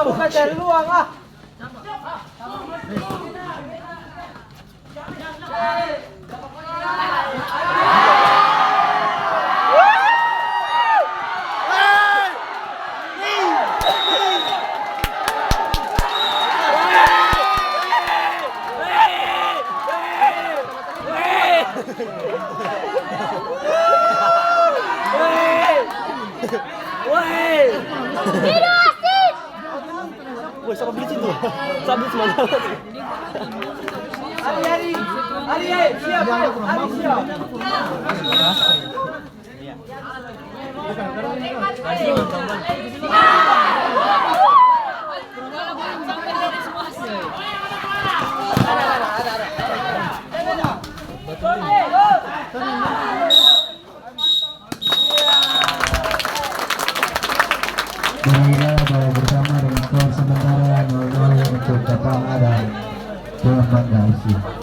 Buka cari luang ah. Woi, siapa beli situ? Sabit semangat. Ari, siap. Ari siap. Bahwa bersama dengan skor sementara 0-0 untuk Kapal Adam Bangga FC.